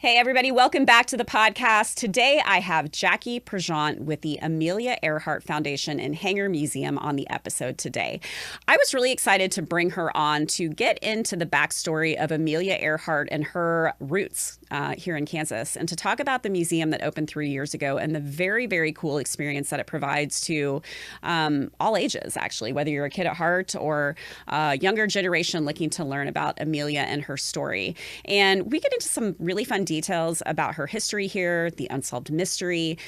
Hey everybody, welcome back to the podcast. Today I have Jacque Pregont with the Amelia Earhart Foundation and Hangar Museum on the episode today. I was really excited to bring her on to get into the backstory of Amelia Earhart and her roots here in Kansas, and to talk about the museum that opened 3 years ago and the very, very cool experience that it provides to all ages, actually, whether you're a kid at heart or a younger generation looking to learn about Amelia and her story. And we get into some really fun details about her history here, the unsolved mystery,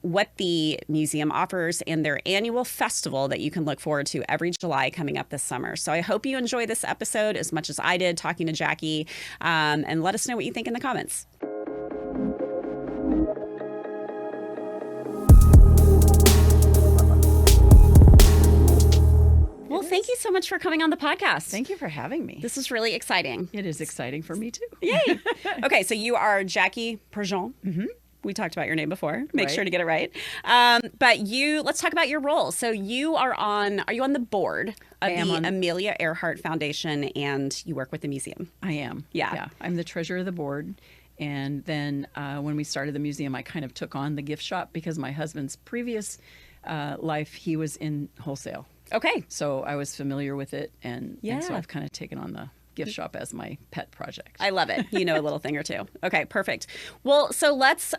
what the museum offers, and their annual festival that you can look forward to every July coming up this summer. So I hope you enjoy this episode as much as I did talking to Jacque, and let us know what you think in the comments. Well, thank you so much for coming on the podcast. Thank you for having me. This is really exciting. It is exciting for me too. Yay. Okay, so you are Jacque Pregont. Mm-hmm. We talked about your name before. Make Right. sure to get it right. But let's talk about your role. So are you on the board of the Amelia Earhart Foundation, and you work with the museum? I am. Yeah. I'm the treasurer of the board. And then when we started the museum, I kind of took on the gift shop because my husband's previous life, he was in wholesale. Okay. So I was familiar with it. And so Yeah. I've kind of taken on the gift shop as my pet project. I love it. You know a little thing or two. Okay, perfect. Well, so let's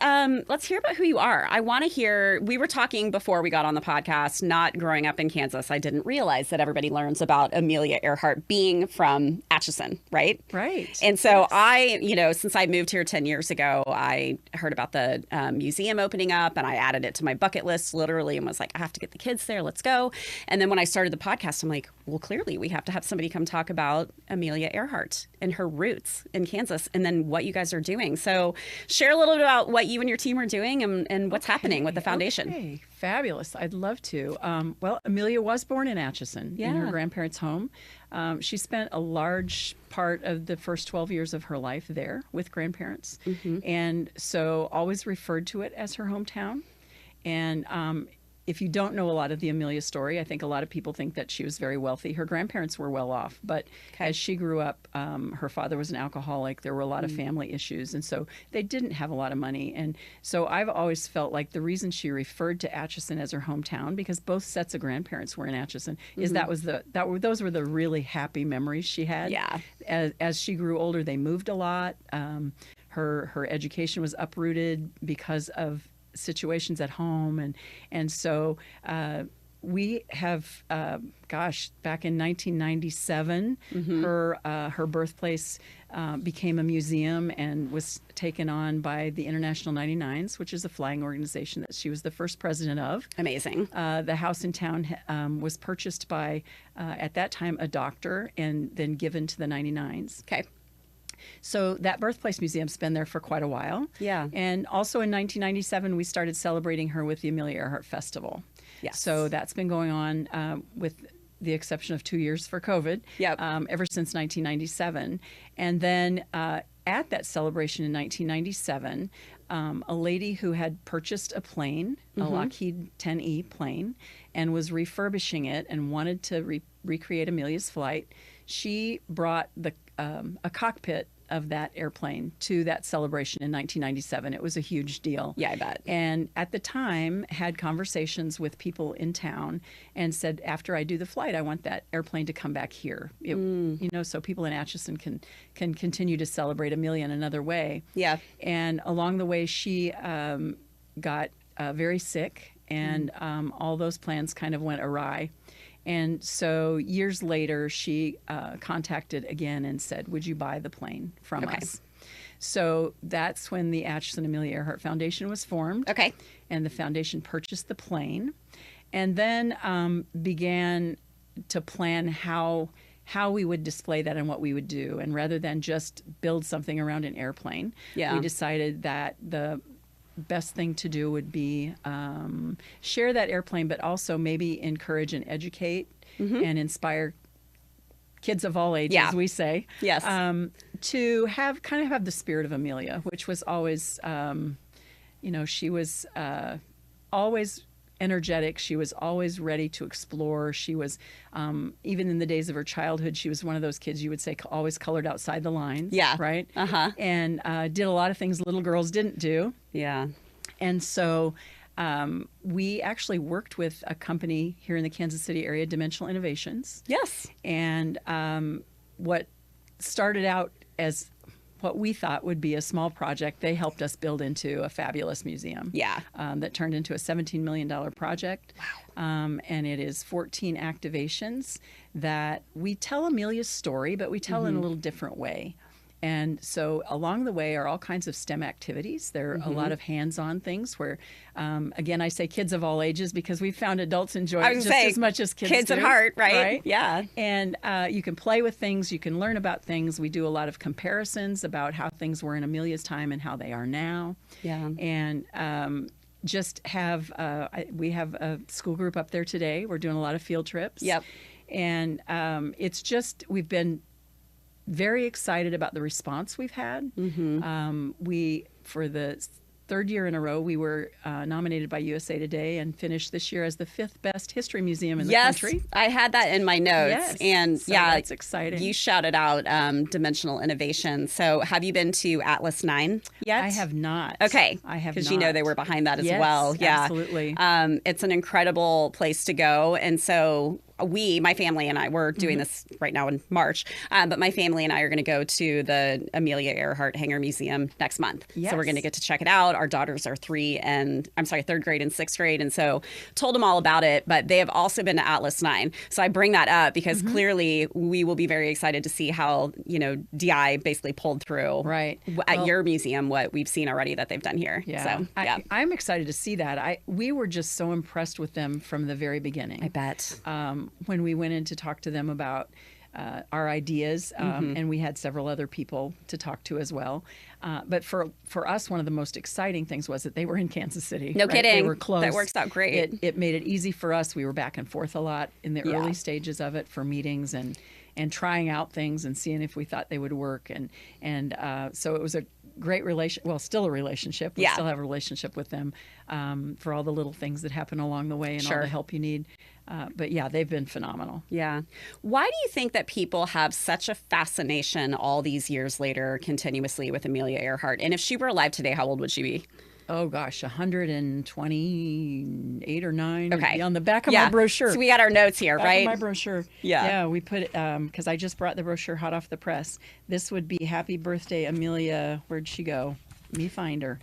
hear about who you are. I want to hear. We were talking before we got on the podcast. Not growing up in Kansas, I didn't realize that everybody learns about Amelia Earhart being from Atchison, right? Right. And so yes. Since I moved here 10 years ago, I heard about the museum opening up, and I added it to my bucket list literally, and was like, I have to get the kids there. Let's go. And then when I started the podcast, I'm like, well, clearly we have to have somebody come talk about Amelia Earhart and her roots in Kansas, and then what you guys are doing. So share a little bit about what you and your team are doing and what's happening with the foundation. Okay, fabulous. I'd love to. Well, Amelia was born in Atchison in her grandparents' home. She spent a large part of the first 12 years of her life there with grandparents, and so always referred to it as her hometown. And if you don't know a lot of the Amelia story, I think a lot of people think that she was very wealthy. Her grandparents were well off, but as she grew up, her father was an alcoholic. There were a lot of family issues, and so they didn't have a lot of money. And so I've always felt like the reason she referred to Atchison as her hometown, because both sets of grandparents were in Atchison, is those were the really happy memories she had. Yeah. As she grew older, they moved a lot. Her education was uprooted because of situations at home, and so we have back in 1997 her birthplace became a museum and was taken on by the International 99s, which is a flying organization that she was the first president of. Amazing. The house in town was purchased by at that time a doctor and then given to the 99s. Okay. So that birthplace museum's been there for quite a while. Yeah. And also in 1997, we started celebrating her with the Amelia Earhart Festival. Yes. So that's been going on with the exception of 2 years for COVID, ever since 1997. And then at that celebration in 1997, a lady who had purchased a plane, a Lockheed 10E plane, and was refurbishing it and wanted to recreate Amelia's flight, she brought a cockpit of that airplane to that celebration in 1997. It was a huge deal. Yeah, I bet. And at the time, had conversations with people in town and said, after I do the flight, I want that airplane to come back here. So people in Atchison can continue to celebrate Amelia in another way. Yeah. And along the way, she got very sick, and all those plans kind of went awry. And so years later, she contacted again and said, would you buy the plane from us? So that's when the Atchison Amelia Earhart Foundation was formed. Okay. And the foundation purchased the plane and then began to plan how we would display that and what we would do. And rather than just build something around an airplane, we decided that the best thing to do would be share that airplane, but also maybe encourage and educate and inspire kids of all ages, we say. Yes. To have the spirit of Amelia, which was always, she was always energetic. She was always ready to explore. She was, even in the days of her childhood, she was one of those kids you would say always colored outside the lines. Yeah. Right? Uh-huh. And did a lot of things little girls didn't do. Yeah. And so we actually worked with a company here in the Kansas City area, Dimensional Innovations. Yes. And what started out as what we thought would be a small project, they helped us build into a fabulous museum. Yeah. That turned into a $17 million project. Wow. And it is 14 activations that we tell Amelia's story, but we tell in a little different way. And so along the way are all kinds of STEM activities. There are a lot of hands-on things where, again, I say kids of all ages because we found adults enjoy it just as much as kids do. At heart, right? Yeah. And you can play with things. You can learn about things. We do a lot of comparisons about how things were in Amelia's time and how they are now. Yeah. And just have, we have a school group up there today. We're doing a lot of field trips. Yep. And it's just, we've been very excited about the response we've had. We, for the third year in a row, we were nominated by USA Today and finished this year as the 5th best history museum in the country. Yes, I had that in my notes. Yes. And So yeah, that's exciting. You shouted out Dimensional Innovation. So have you been to Atlas 9 yet? I have not. Okay. I have not. Because you know they were behind that as Yes, well. Yeah. absolutely. It's an incredible place to go. And so my family and I, we're doing this right now in March, but my family and I are going to go to the Amelia Earhart Hangar Museum next month. Yes. So we're going to get to check it out. Our daughters are 3 and, I'm sorry, 3rd grade and 6th grade. And so told them all about it, but they have also been to Atlas 9. So I bring that up because clearly we will be very excited to see how, DI basically pulled through Right. at your museum, what we've seen already that they've done here. Yeah. So, I'm excited to see that. We were just so impressed with them from the very beginning. I bet. When we went in to talk to them about our ideas, and we had several other people to talk to as well. But for us, one of the most exciting things was that they were in Kansas City. No kidding. They were close. That works out great. It made it easy for us. We were back and forth a lot in the early stages of it for meetings and trying out things and seeing if we thought they would work. And so it was a great still a relationship. We still have a relationship with them for all the little things that happen along the way and all the help you need. But yeah, they've been phenomenal. Yeah. Why do you think that people have such a fascination all these years later continuously with Amelia Earhart? And if she were alive today, how old would she be? Oh gosh, 128 or 9. Okay. On the back of my brochure. So we got our notes here, Back right? of my brochure. Yeah. Yeah, we put it, because I just brought the brochure hot off the press. This would be Happy Birthday, Amelia. Where'd she go? Let me find her.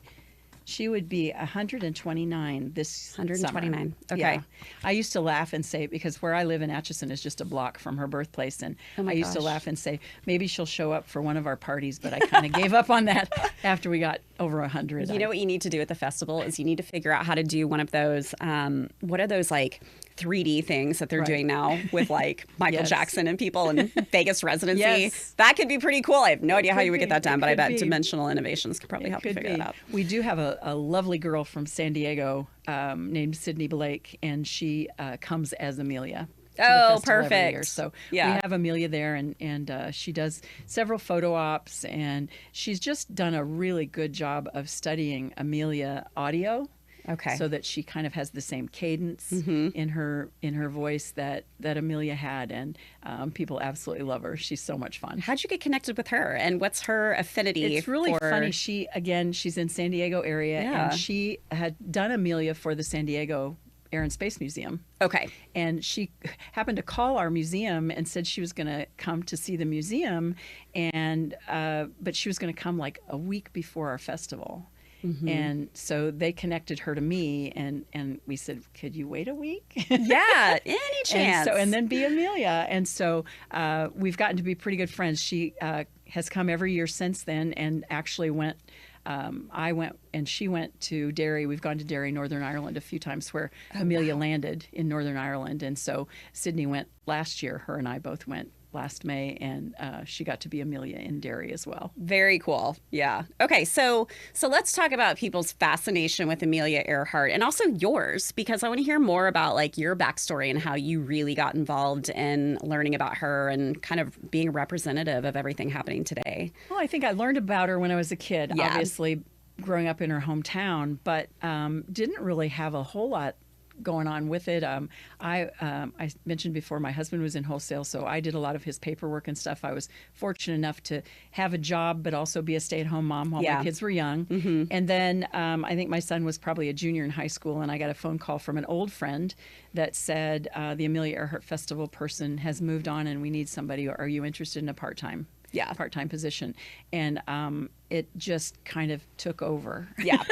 She would be 129 this 129. summer. Okay. Yeah. I used to laugh and say, because where I live in Atchison is just a block from her birthplace, and I used to laugh and say, maybe she'll show up for one of our parties, but I kind of gave up on that after we got over 100. You know what you need to do at the festival is you need to figure out how to do one of those, what are those like 3D things that they're doing now with like Michael Jackson and people in Vegas residency. Yes. That could be pretty cool. I have no idea how you would get that done, but I bet be. Dimensional Innovations could probably help you figure that out. We do have a lovely girl from San Diego named Sydney Blake, and she comes as Amelia. Oh, perfect. So we have Amelia there, and she does several photo ops, and she's just done a really good job of studying Amelia audio. Okay. So that she kind of has the same cadence in her voice that Amelia had, and people absolutely love her. She's so much fun. How'd you get connected with her, and what's her affinity? It's really funny. She's in San Diego area, and she had done Amelia for the San Diego Air and Space Museum. Okay. And she happened to call our museum and said she was going to come to see the museum, and but she was going to come like a week before our festival. And so they connected her to me, and we said, could you wait a week? Yeah, any chance. And then be Amelia. And so we've gotten to be pretty good friends. She has come every year since then, and actually I went and she went to Derry. We've gone to Derry, Northern Ireland a few times, where Amelia landed in Northern Ireland. And so Sydney went last year. Her and I both went last May, and she got to be Amelia in Derry as well. Very cool. Yeah. Okay, so let's talk about people's fascination with Amelia Earhart, and also yours, because I want to hear more about like your backstory and how you really got involved in learning about her and kind of being a representative of everything happening today. Well, I think I learned about her when I was a kid, obviously growing up in her hometown, but didn't really have a whole lot going on with it. I mentioned before my husband was in wholesale, so I did a lot of his paperwork and stuff. I was fortunate enough to have a job, but also be a stay-at-home mom while my kids were young. And then I think my son was probably a junior in high school, and I got a phone call from an old friend that said, the Amelia Earhart Festival person has moved on and we need somebody. Are you interested in a part-time position? And it just kind of took over. Yeah.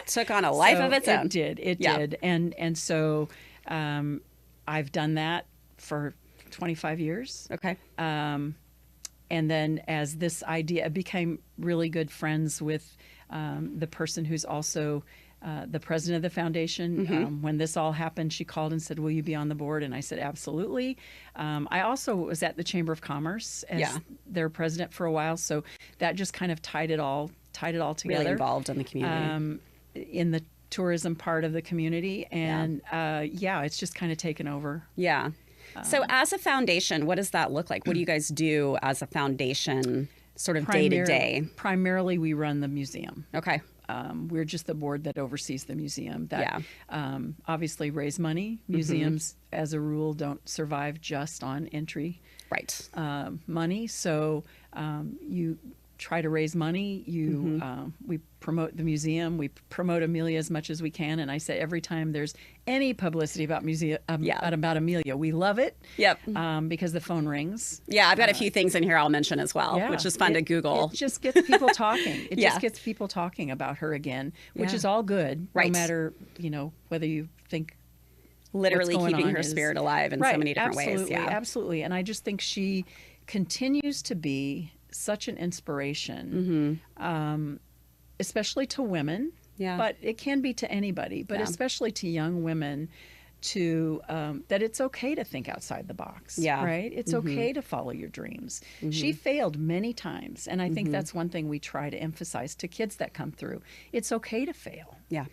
Took on a life of its own. It did. And so I've done that for 25 years. Okay. And then as this idea, I became really good friends with the person who's also the president of the foundation. When this all happened, she called and said, will you be on the board? And I said, absolutely. I also was at the Chamber of Commerce as their president for a while. So that just kind of tied it all together. Really involved in the community. In the tourism part of the community. And it's just kind of taken over. Yeah. So as a foundation, what does that look like? What do you guys do as a foundation sort of day to day? Primarily, we run the museum. Okay. We're just the board that oversees the museum. That obviously raise money. Museums, as a rule, don't survive just on entry money. So you try to raise money. We promote the museum. We promote Amelia as much as we can. And I say every time there's any publicity about about Amelia, we love it. Yep. Because the phone rings. Yeah, I've got a few things in here I'll mention as well, which is fun to Google. It just gets people talking. It just gets people talking about her again, which is all good. No matter, whether you think literally keeping her spirit alive in so many different ways. Yeah, absolutely. And I just think she continues to be such an inspiration, especially to women, but it can be to anybody, but especially to young women, to that it's okay to think outside the box, right? It's okay to follow your dreams. She failed many times, and I think that's one thing we try to emphasize to kids that come through. It's okay to fail. Yeah.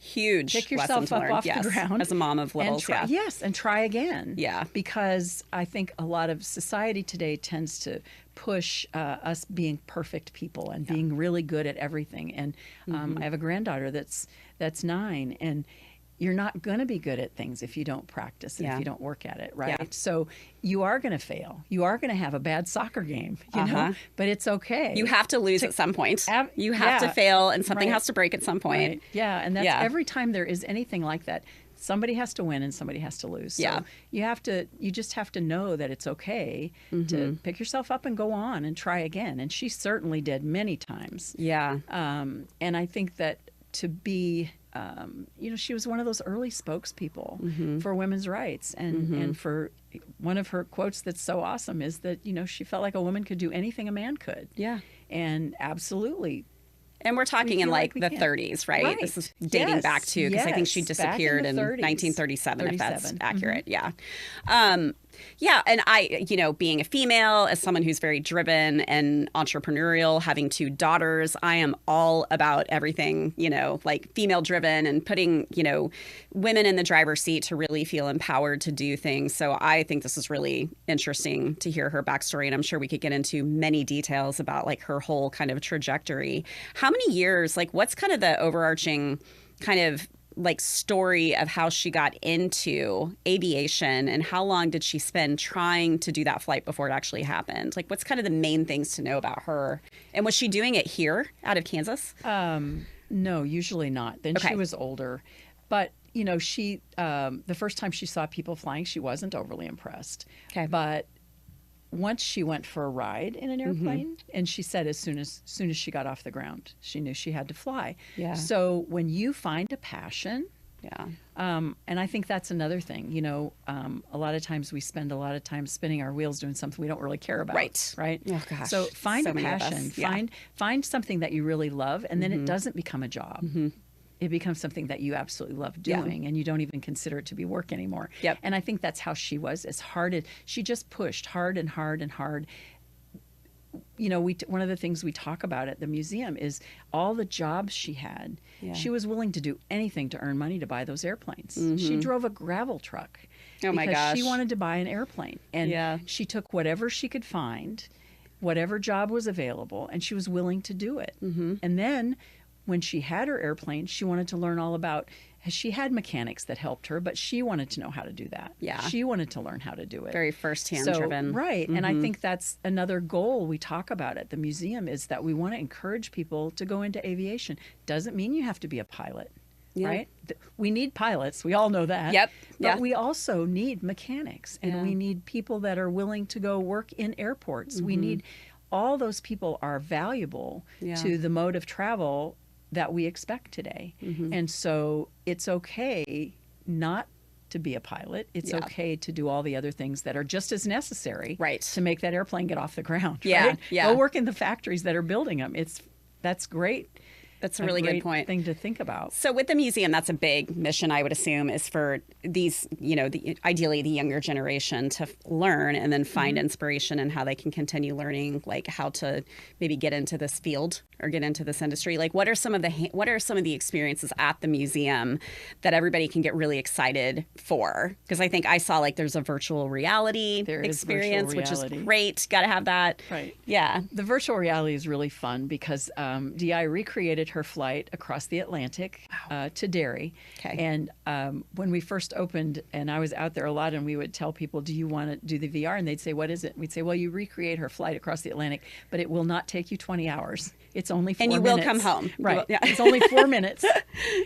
Huge Pick yourself up off the ground as a mom of littles. And try again. Yeah. Because I think a lot of society today tends to push us being perfect people and being really good at everything. And I have a granddaughter that's 9, and you're not going to be good at things if you don't practice and if you don't work at it, right? Yeah. So you are going to fail. You are going to have a bad soccer game, you know, but it's okay. You have to lose at some point. You have to fail, and something has to break at some point. Right. Yeah, and that's every time there is anything like that, somebody has to win and somebody has to lose. So you just have to know that it's okay to pick yourself up and go on and try again. And she certainly did many times. Yeah. And I think that to be... she was one of those early spokespeople for women's rights. And for one of her quotes that's so awesome is that, she felt like a woman could do anything a man could. Yeah. And absolutely. And we're talking in like the 30s, right? This is dating back to, because I think she disappeared in 1937, if that's accurate. Yeah. And I, being a female, as someone who's very driven and entrepreneurial, having 2 daughters, I am all about everything, like female driven and putting, women in the driver's seat to really feel empowered to do things. So I think this is really interesting to hear her backstory. And I'm sure we could get into many details about like her whole kind of trajectory. How many years, like what's kind of the overarching kind of like story of how she got into aviation, and how long did she spend trying to do that flight before it actually happened? Like what's kind of the main things to know about her? And was she doing it here out of Kansas? No, usually not. Then she was older. But, she the first time she saw people flying, she wasn't overly impressed. Okay. But once she went for a ride in an airplane, and she said as soon as she got off the ground, she knew she had to fly. Yeah. So when you find a passion, and I think that's another thing, a lot of times we spend a lot of time spinning our wheels doing something we don't really care about. Right. Oh gosh. So find a passion, find something that you really love, and then it doesn't become a job. It becomes something that you absolutely love doing, and you don't even consider it to be work anymore. Yep. And I think that's how she was. She just pushed hard and hard and hard. One of the things we talk about at the museum is all the jobs she had. Yeah. She was willing to do anything to earn money to buy those airplanes. She drove a gravel truck because she wanted to buy an airplane. And she took whatever she could find, whatever job was available, and she was willing to do it. And then when she had her airplane, she wanted to learn all about, she had mechanics that helped her, but she wanted to know how to do that. Yeah. She wanted to learn how to do it. Very firsthand driven. Right. And I think that's another goal we talk about at the museum, is that we want to encourage people to go into aviation. Doesn't mean you have to be a pilot. Yeah. Right? We need pilots. We all know that. Yep. But we also need mechanics, and we need people that are willing to go work in airports. We need, all those people are valuable to the mode of travel that we expect today. And so it's okay not to be a pilot. It's okay to do all the other things that are just as necessary to make that airplane get off the ground. Right? Go work in the factories that are building them. That's great. That's a really good point. Thing to think about. So with the museum, that's a big mission, I would assume, is for these, ideally the younger generation to learn and then find inspiration in how they can continue learning, like how to maybe get into this field or get into this industry. Like what are some of the experiences at the museum that everybody can get really excited for? Because I think I saw like there's a virtual reality experience, which is great. Got to have that. Right. Yeah. The virtual reality is really fun because DI recreated her flight across the Atlantic to Derry. Okay. And when we first opened, and I was out there a lot, and we would tell people, do you want to do the VR? And they'd say, what is it? And we'd say, well, you recreate her flight across the Atlantic, but it will not take you 20 hours. It's only 4 minutes. And you will come home. Right. It's only 4 minutes.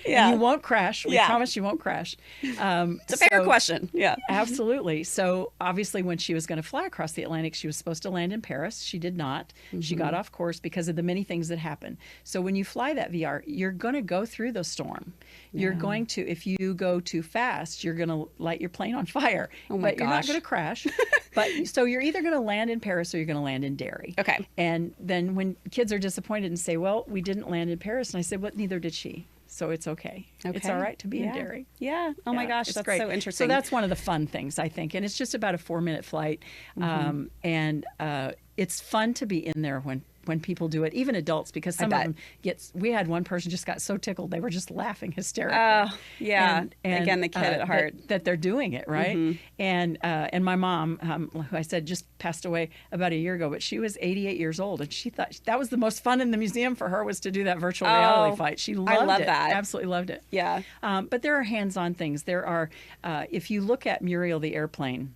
And you won't crash. We promise you won't crash. It's a fair question. Yeah. Absolutely. So obviously when she was going to fly across the Atlantic, she was supposed to land in Paris. She did not. She got off course because of the many things that happen. So when you fly that VR, you're going to go through the storm. You're going to, if you go too fast, you're going to light your plane on fire. Oh my gosh. You're not going to crash. But so you're either going to land in Paris or you're going to land in Derry. Okay. And then when kids are disappointed and say, well, we didn't land in Paris. And I said, well, neither did she. So it's okay. It's all right to be in Derry. Yeah. Oh my gosh, that's great. So interesting. So that's one of the fun things, I think. And it's just about a 4-minute flight. And it's fun to be in there when people do it, even adults, because some of them we had one person just got so tickled they were just laughing hysterically. Oh, yeah. And again, the kid at heart. That they're doing it, right? And my mom, who I said just passed away about a year ago, but she was 88 years old, and she thought that was the most fun in the museum for her, was to do that virtual reality flight. She loved it. That. Absolutely loved it. Yeah. But there are hands-on things. There are, if you look at Muriel the airplane,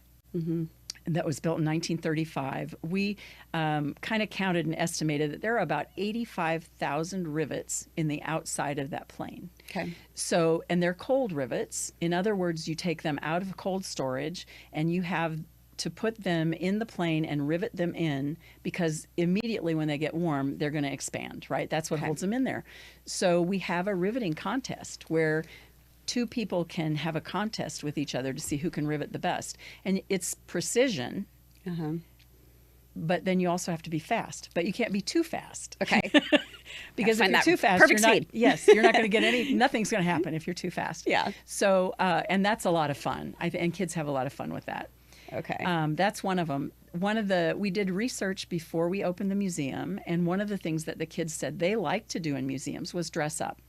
that was built in 1935, we kind of counted and estimated that there are about 85,000 rivets in the outside of that plane. Okay. So, and they're cold rivets. In other words, you take them out of cold storage and you have to put them in the plane and rivet them in, because immediately when they get warm, they're going to expand, right? That's what holds them in there. So we have a riveting contest where 2 people can have a contest with each other to see who can rivet the best. And it's precision, but then you also have to be fast. But you can't be too fast. Okay. Because if you're too fast, perfect speed. You're not going to get nothing's going to happen if you're too fast. Yeah. So, and that's a lot of fun. And kids have a lot of fun with that. Okay. That's one of them. We did research before we opened the museum, and one of the things that the kids said they like to do in museums was dress up.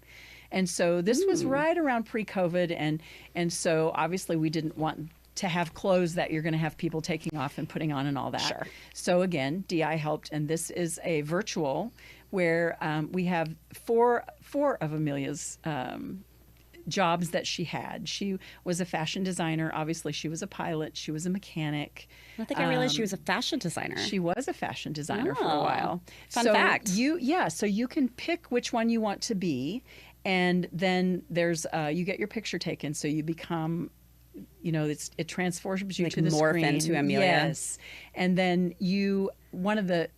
And so this was right around pre-COVID, and so obviously we didn't want to have clothes that you're going to have people taking off and putting on and all that. Sure. So again, DI helped, and this is a virtual where we have four of Amelia's jobs that she had. She was a fashion designer. Obviously, she was a pilot. She was a mechanic. I think I realized she was a fashion designer. She was a fashion designer for a while. Fun fact. So you can pick which one you want to be. And then there's you get your picture taken, so you become, it transforms you to the morph screen. into Amelia. Yes, and then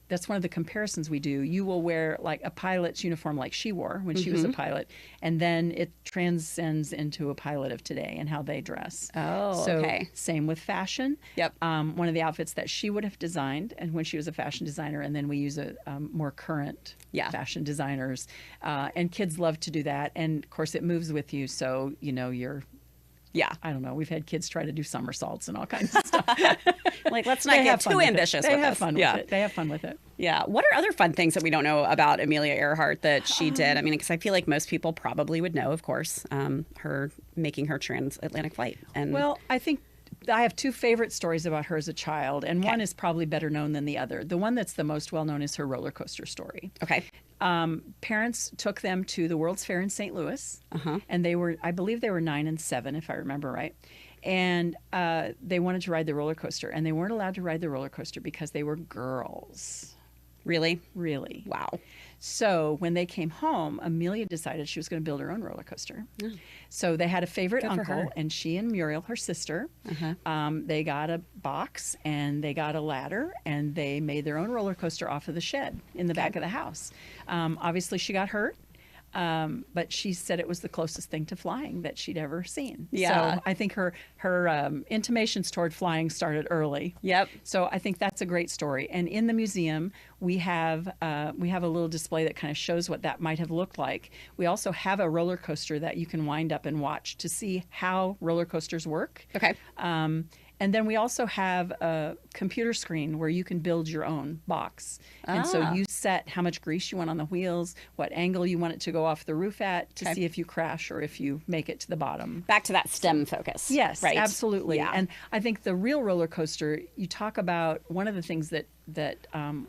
that's one of the comparisons we do. You will wear like a pilot's uniform, like she wore when she was a pilot, and then it transcends into a pilot of today and how they dress. Oh, so okay. Same with fashion. Yep. One of the outfits that she would have designed, and when she was a fashion designer, and then we use a more current fashion designers, and kids love to do that. And of course, it moves with you, so you're. Yeah, I don't know. We've had kids try to do somersaults and all kinds of stuff. Like, let's not get too ambitious with this. They have fun with it. They have fun with it. Yeah. What are other fun things that we don't know about Amelia Earhart that she did? I mean, because I feel like most people probably would know, of course, her making her transatlantic flight. Well, I think I have 2 favorite stories about her as a child, and one is probably better known than the other. The one that's the most well known is her roller coaster story. Okay. Parents took them to the World's Fair in St. Louis, and I believe they were 9 and 7, if I remember right. And they wanted to ride the roller coaster, and they weren't allowed to ride the roller coaster because they were girls. Really? Really. Wow. So when they came home, Amelia decided she was going to build her own roller coaster. So they had a favorite uncle, and she and Muriel, her sister, they got a box and they got a ladder, and they made their own roller coaster off of the shed in the back of the house. Obviously, she got hurt. But she said it was the closest thing to flying that she'd ever seen. Yeah. So I think her intimations toward flying started early. Yep. So I think that's a great story. And in the museum, we have a little display that kind of shows what that might have looked like. We also have a roller coaster that you can wind up and watch to see how roller coasters work. Okay. And then we also have a computer screen where you can build your own box. And so you set how much grease you want on the wheels, what angle you want it to go off the roof at to see if you crash or if you make it to the bottom. Back to that STEM focus. Yes, right. Absolutely. Yeah. And I think the real roller coaster, you talk about, one of the things that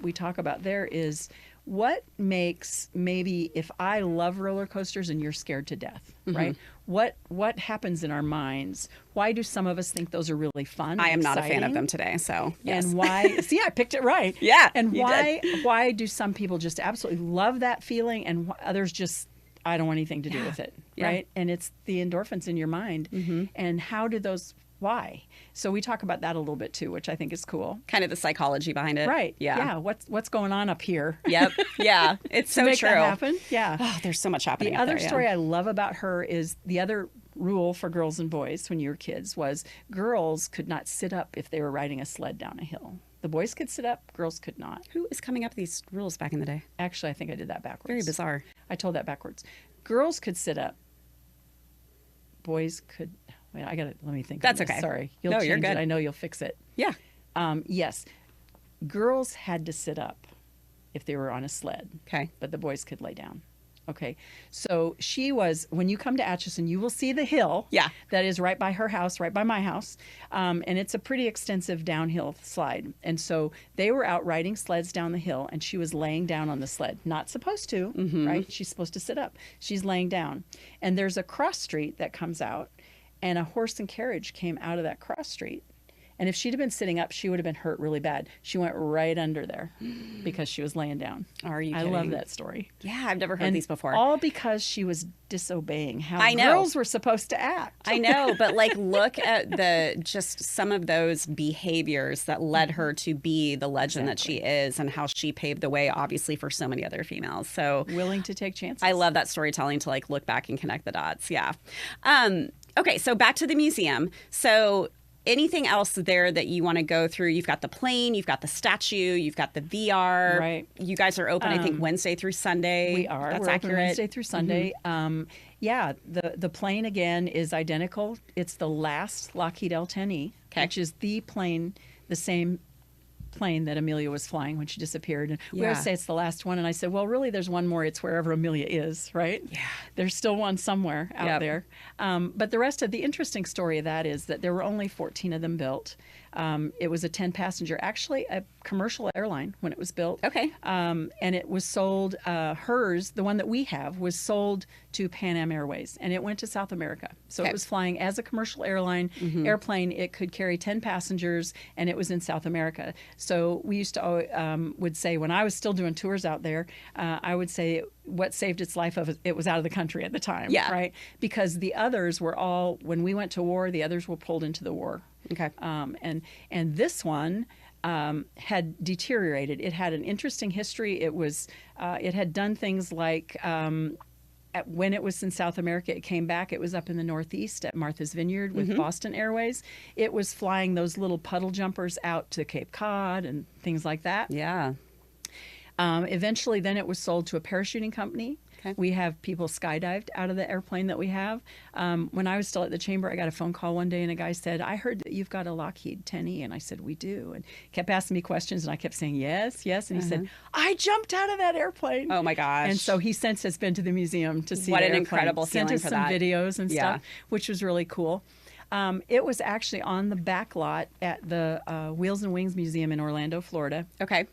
we talk about there is what makes, maybe if I love roller coasters and you're scared to death, right? What happens in our minds? Why do some of us think those are really fun? I am not a exciting? fan of them today, so yes. And why? See, I picked it right. Yeah. And why do some people just absolutely love that feeling, and others just, I don't want anything to do with it, right? And it's the endorphins in your mind, and how do those? Why? So we talk about that a little bit too, which I think is cool. Kind of the psychology behind it. Right. Yeah. Yeah. What's going on up here? Yep. Yeah. It's so make true. That happen. Yeah. Oh, there's so much happening. The other story I love about her is the other rule for girls and boys when you were kids was girls could not sit up if they were riding a sled down a hill. The boys could sit up, girls could not. Who is coming up with these rules back in the day? Actually, I think I did that backwards. Very bizarre. I told that backwards. Girls could sit up. Boys could. Wait, let me think. That's okay. Sorry. No, you're good. I know you'll fix it. Yeah. Yes. Girls had to sit up if they were on a sled. Okay. But the boys could lay down. Okay. So she was, when you come to Atchison, you will see the hill. Yeah. That is right by her house, right by my house. And it's a pretty extensive downhill slide. And so they were out riding sleds down the hill, and she was laying down on the sled. Not supposed to, right? She's supposed to sit up. She's laying down. And there's a cross street that comes out, and a horse and carriage came out of that cross street. And if she'd have been sitting up, she would have been hurt really bad. She went right under there because she was laying down. Are you kidding? I love that story. Yeah, I've never heard these before. All because she was disobeying how I know. girls were supposed to act. I know, but like look at just some of those behaviors that led her to be the legend that she is, and how she paved the way, obviously, for so many other females. So willing to take chances. I love that storytelling to like look back and connect the dots. Yeah. Okay, so back to the museum. So anything else there that you want to go through? You've got the plane, you've got the statue, you've got the VR. Right. You guys are open, I think, Wednesday through Sunday. We are. That's We're accurate. open Wednesday through Sunday. Yeah, the plane, again, is identical. It's the last Lockheed L-10E, which is the plane, the same plane that Amelia was flying when she disappeared. And we always say it's the last one. And I said, well, really, there's one more. It's wherever Amelia is, right? Yeah. There's still one somewhere out there. But the rest of the interesting story of that is that there were only 14 of them built. It was a 10-passenger, actually a commercial airline when it was built. Okay. And it was sold, hers, the one that we have, was sold to Pan Am Airways, and it went to South America. So it was flying as a commercial airline airplane. It could carry 10 passengers, and it was in South America. So we used to would say, when I was still doing tours out there, I would say what saved its life it was out of the country at the time, right? Because the others were all, when we went to war, the others were pulled into the war. Okay. And this one had deteriorated. It had an interesting history. It was it had done things like when it was in South America, it came back. It was up in the Northeast at Martha's Vineyard with Boston Airways. It was flying those little puddle jumpers out to Cape Cod and things like that. Yeah. Eventually, then it was sold to a parachuting company. Okay. We have people skydived out of the airplane that we have. When I was still at the chamber, I got a phone call one day, and a guy said, I heard that you've got a Lockheed 10E. And I said, we do. And kept asking me questions, and I kept saying, yes, yes. And he said, I jumped out of that airplane. Oh, my gosh. And so he since has been to the museum to see what the an airplane. incredible feeling Sent us for some that. videos and stuff, which was really cool. It was actually on the back lot at the Wheels and Wings Museum in Orlando, Florida. Okay.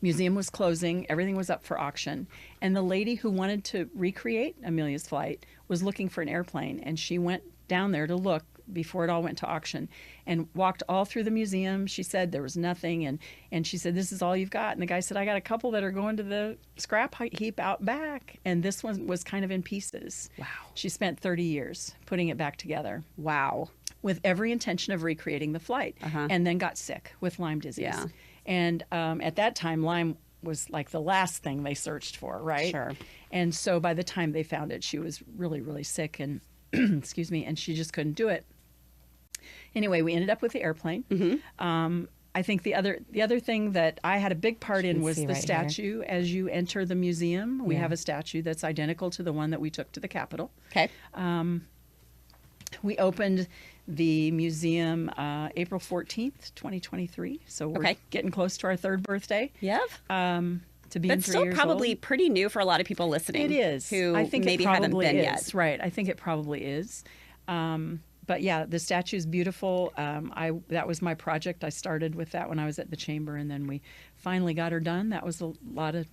Museum was closing. Everything was up for auction. And the lady who wanted to recreate Amelia's flight was looking for an airplane. And she went down there to look before it all went to auction and walked all through the museum. She said there was nothing. And she said, "This is all you've got." And the guy said, "I got a couple that are going to the scrap heap out back." And this one was kind of in pieces. Wow. She spent 30 years putting it back together. Wow. With every intention of recreating the flight, and then got sick with Lyme disease. Yeah. And at that time, Lyme was like the last thing they searched for, right? Sure. And so by the time they found it, she was really, really sick, and excuse me, and she just couldn't do it. Anyway, we ended up with the airplane. I think the other thing that I had a big part in was the statue. As you enter the museum, we have a statue that's identical to the one that we took to the Capitol. Okay. We opened the museum April 14th, 2023. So we're getting close to our third birthday. Yep. To be But still probably pretty new for a lot of people listening. It is. Who I think maybe it probably haven't been is. yet. Right. I think it probably is. But yeah, the statue is beautiful. That was my project. I started with that when I was at the chamber, and then we finally got her done. That was a lot of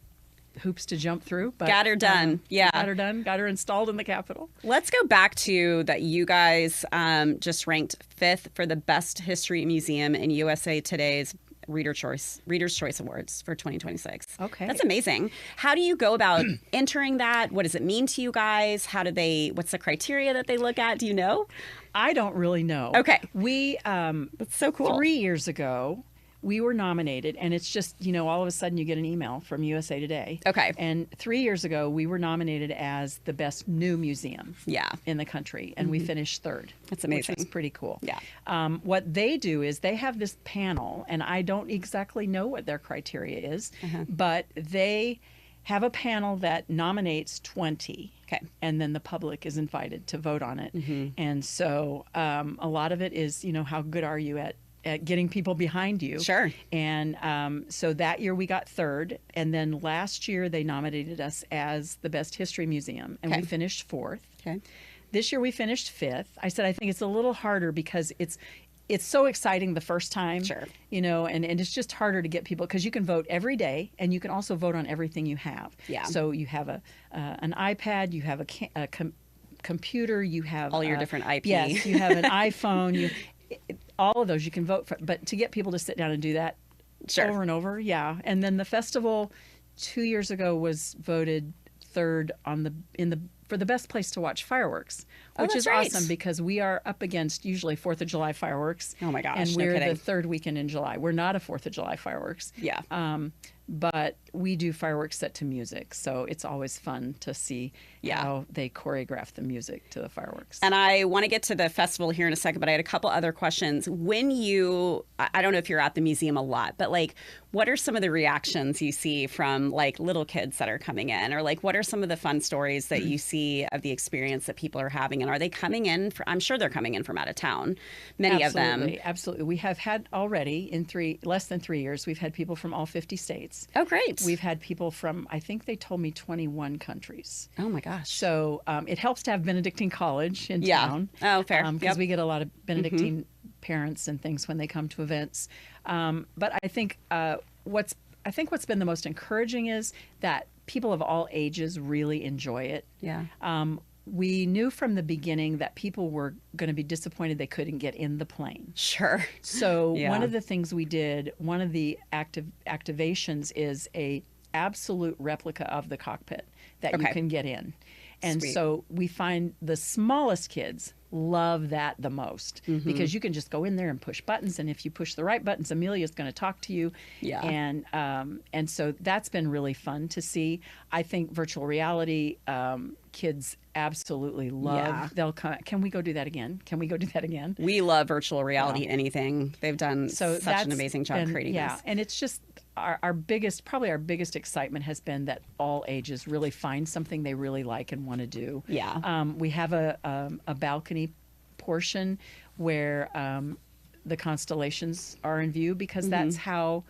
hoops to jump through. But, Got her done. Got her done. Got her installed in the Capitol. Let's go back to that you guys just ranked 5th for the best history museum in USA Today's Reader's Choice Awards for 2026. Okay. That's amazing. How do you go about entering that? What does it mean to you guys? What's the criteria that they look at? Do you know? I don't really know. Okay. We, That's so cool. 3 years ago, we were nominated, and it's just, all of a sudden you get an email from USA Today. Okay. And 3 years ago, we were nominated as the best new museum in the country, and we finished 3rd. That's amazing. Which is pretty cool. Yeah. What they do is they have this panel, and I don't exactly know what their criteria is, but they have a panel that nominates 20. Okay. And then the public is invited to vote on it. And so a lot of it is, how good are you at getting people behind you. Sure. And so that year we got 3rd. And then last year they nominated us as the best history museum, and we finished 4th. Okay. This year we finished 5th. I said, I think it's a little harder because it's so exciting the first time. Sure. And it's just harder to get people, because you can vote every day, and you can also vote on everything you have. Yeah. So you have an iPad, you have a computer, you have all your different IP. Yes, you have an iPhone. All of those you can vote for, but to get people to sit down and do that over and over, And then the festival 2 years ago was voted 3rd for the best place to watch fireworks, which is awesome because we are up against usually 4th of July fireworks. Oh my gosh! And we're the 3rd weekend in July. We're not a 4th of July fireworks. Yeah. But we do fireworks set to music, so it's always fun to see how they choreograph the music to the fireworks. And I want to get to the festival here in a second, but I had a couple other questions. I don't know if you're at the museum a lot, but what are some of the reactions you see from little kids that are coming in, or what are some of the fun stories that you see of the experience that people are having? And are they coming in? I'm sure they're coming in from out of town. Many of them. Absolutely. We have had already in less than 3 years, we've had people from all 50 states. Oh, great. We've had people from, I think they told me 21 countries. Oh my gosh. So it helps to have Benedictine College in town. Oh, fair. Because we get a lot of Benedictine parents and things when they come to events. But I think what's been the most encouraging is that people of all ages really enjoy it. Yeah. We knew from the beginning that people were going to be disappointed they couldn't get in the plane. Sure. So one of the things we did, one of the activations is a absolute replica of the cockpit that you can get in. And so we find the smallest kids love that the most because you can just go in there and push buttons, and if you push the right buttons, Amelia's going to talk to you. Yeah. And so that's been really fun to see. I think virtual reality kids absolutely love. Yeah. They'll come. Can we go do that again? Can we go do that again? We love virtual reality. Anything they've done such an amazing job creating this. And it's just our biggest excitement has been that all ages really find something they really like and want to do. Yeah. We have a balcony portion where the constellations are in view because that's how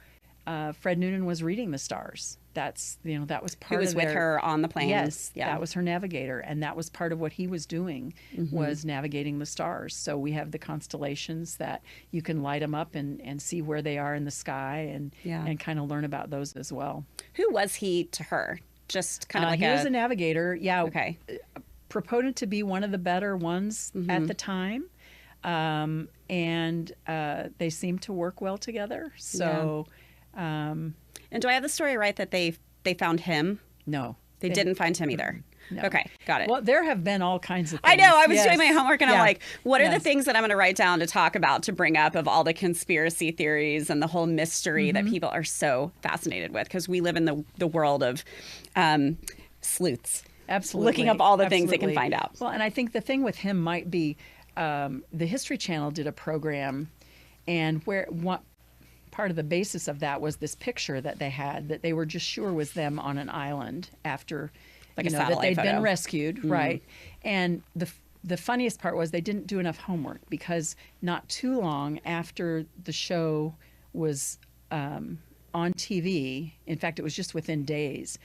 Fred Noonan was reading the stars. That's, that was part Who was of with her on the plane. Yes, that was her navigator, and that was part of what he was doing, was navigating the stars. So we have the constellations that you can light them up and see where they are in the sky, and kind of learn about those as well. Who was he to her? Just kind of like he was a navigator. Yeah. Okay. Purported to be one of the better ones at the time. And they seemed to work well together. So, and do I have the story right that they found him? No, they didn't find him either. No. Okay, got it. Well, there have been all kinds of things. I know. I was doing my homework, and I'm like, what are the things that I'm going to write down to talk about, to bring up, of all the conspiracy theories and the whole mystery that people are so fascinated with? Because we live in the world of sleuths. Absolutely. Looking up all the things they can find out. Well, and I think the thing with him might be the History Channel did a program, and part of the basis of that was this picture that they had that they were just sure was them on an island after, like, that they'd photo. been rescued, right? And the funniest part was they didn't do enough homework, because not too long after the show was on TV, in fact, it was just within days,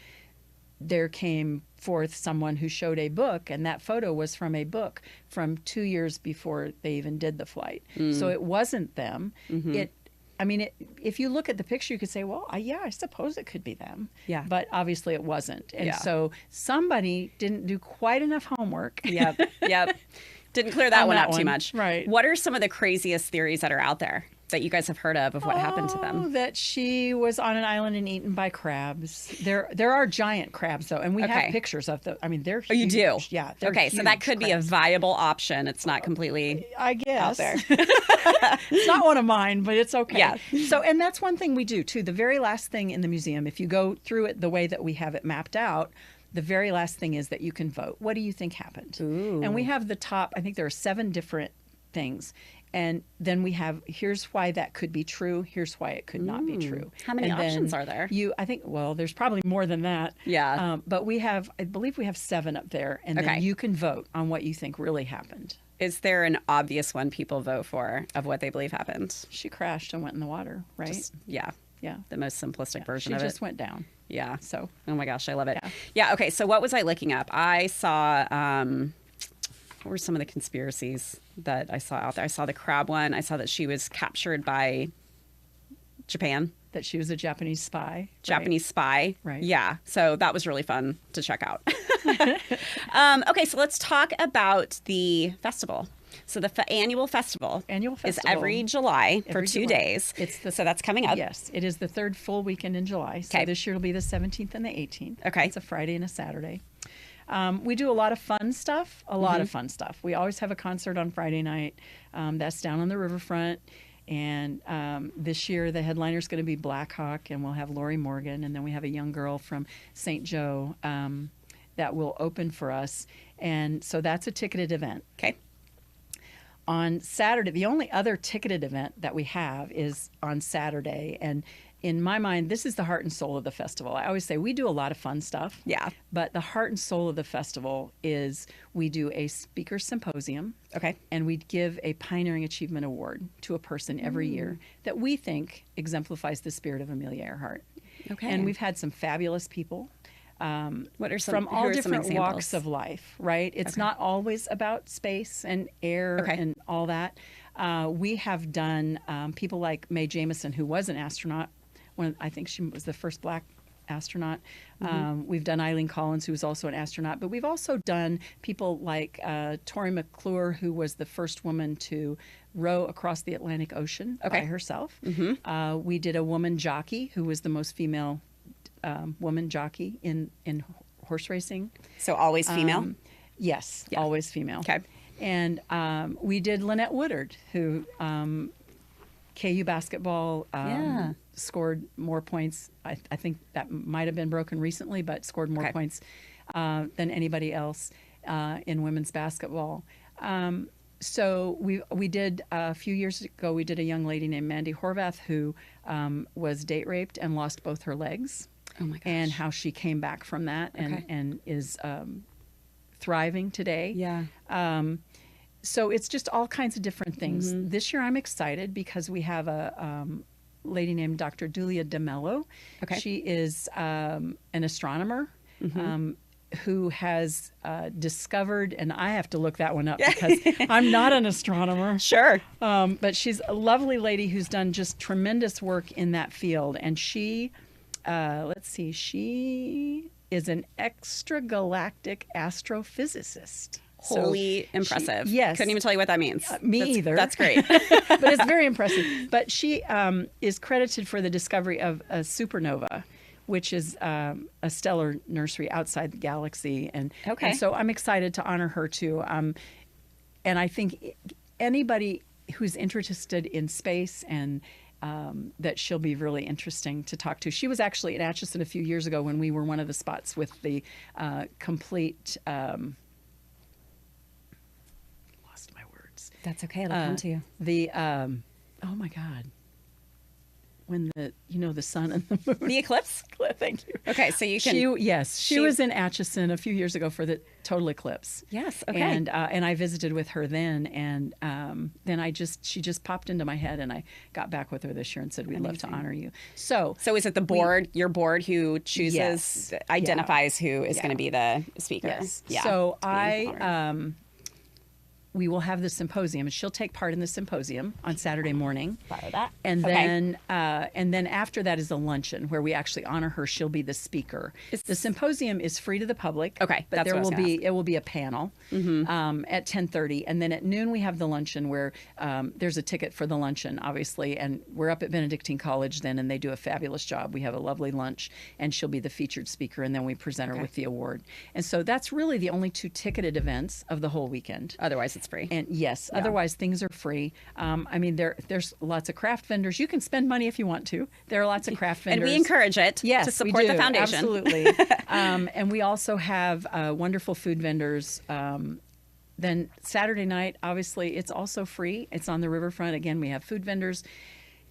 there came forth someone who showed a book, and that photo was from a book from 2 years before they even did the flight. So it wasn't them. If you look at the picture, you could say, well, I suppose it could be them. Yeah. But obviously it wasn't. And so somebody didn't do quite enough homework. Yep. Didn't clear that one up too much. Right. What are some of the craziest theories that are out there that you guys have heard of what happened to them? That she was on an island and eaten by crabs. There are giant crabs, though, and we have pictures of them. I mean, they're huge. Oh, you do? Yeah. Okay, so that could be a viable option. It's not completely, I guess, out there. It's not one of mine, but it's okay. Yeah. So, and that's one thing we do, too. The very last thing in the museum, if you go through it the way that we have it mapped out, the very last thing is that you can vote. What do you think happened? Ooh. And we have the top, I think there are 7 different things. And then we have, here's why that could be true. Here's why it could not be true. How many options are there? I think, well, there's probably more than that. Yeah. But I believe we have 7 up there. And then you can vote on what you think really happened. Is there an obvious one people vote for of what they believe happened? She crashed and went in the water, right? Yeah. The most simplistic version of it. She just went down. Yeah. So. Oh my gosh, I love it. Yeah. Okay. So what was I looking up? I saw, what were some of the conspiracies that I saw out there? I saw the crab one. I saw that she was captured by Japan. That she was a Japanese spy. Japanese spy. Right. Yeah. So that was really fun to check out. Okay. So let's talk about the festival. So the annual festival is every July for 2 days. So that's coming up. Yes, it is the 3rd full weekend in July. So this year it'll be the 17th and the 18th. Okay. It's a Friday and a Saturday. We do a lot of fun stuff, We always have a concert on Friday night. That's down on the riverfront. And this year the headliner is going to be Black Hawk, and we'll have Lori Morgan. And then we have a young girl from St. Joe that will open for us. And so that's a ticketed event. Okay. On Saturday, the only other ticketed event that we have is on Saturday. And in my mind, this is the heart and soul of the festival. I always say we do a lot of fun stuff. Yeah. But the heart and soul of the festival is we do a speaker symposium. Okay. And we give a Pioneering Achievement Award to a person every year that we think exemplifies the spirit of Amelia Earhart. Okay. And we've had some fabulous people. What are some from all different examples? walks of life, right? It's not always about space and air and all that. We have done people like Mae Jemison, who was an astronaut. I think she was the first Black astronaut. We've done Eileen Collins, who was also an astronaut. But we've also done people like Tori McClure, who was the first woman to row across the Atlantic Ocean by herself. We did a woman jockey, who was the most female woman jockey in horse racing. So always female? Yes, always female. Okay. And we did Lynette Woodard, who KU basketball scored more points. I think that might have been broken recently, but scored more points than anybody else in women's basketball. So we did a few years ago, we did a young lady named Mandy Horvath who was date raped and lost both her legs. Oh my gosh. And how she came back from that and is thriving today. Yeah. So it's just all kinds of different things. This year I'm excited because we have a lady named Dr. Dolia DeMello. Okay. She is an astronomer. Who has discovered, and I have to look that one up because I'm not an astronomer. Sure. But she's a lovely lady who's done just tremendous work in that field. And she, she is an extragalactic astrophysicist. Wholly impressive. Yes. Couldn't even tell you what that means. Either. That's great. But it's very impressive. But she is credited for the discovery of a supernova, which is a stellar nursery outside the galaxy. And so I'm excited to honor her too. And I think anybody who's interested in space and that she'll be really interesting to talk to. She was actually at Atchison a few years ago when we were one of the spots with the complete... lost my words. That's okay. It'll come to you. The, oh my God. When the sun and the moon. The eclipse? Thank you. Okay, so you can... She was in Atchison a few years ago for the total eclipse. Yes, okay. And I visited with her then, and then she just popped into my head, and I got back with her this year and said, we'd love to honor you. So is it the board, your board, who chooses, identifies who is going to be the speaker? Yes. Yeah. So we will have the symposium, and she'll take part in the symposium on Saturday morning. Follow that. And then after that is a luncheon where we actually honor her. She'll be the speaker. The symposium is free to the public. Okay, but that's what I was gonna ask. it will be a panel at 10:30, and then at noon we have the luncheon where there's a ticket for the luncheon, obviously, and we're up at Benedictine College then, and they do a fabulous job. We have a lovely lunch, and she'll be the featured speaker, and then we present her with the award. And so that's really the only two ticketed events of the whole weekend. Otherwise, it's free. And yes, otherwise things are free. I mean, there's lots of craft vendors. You can spend money if you want to. There are lots of craft vendors. And we encourage it to support the foundation. Absolutely. And we also have wonderful food vendors. Then Saturday night, obviously, it's also free. It's on the riverfront. Again, we have food vendors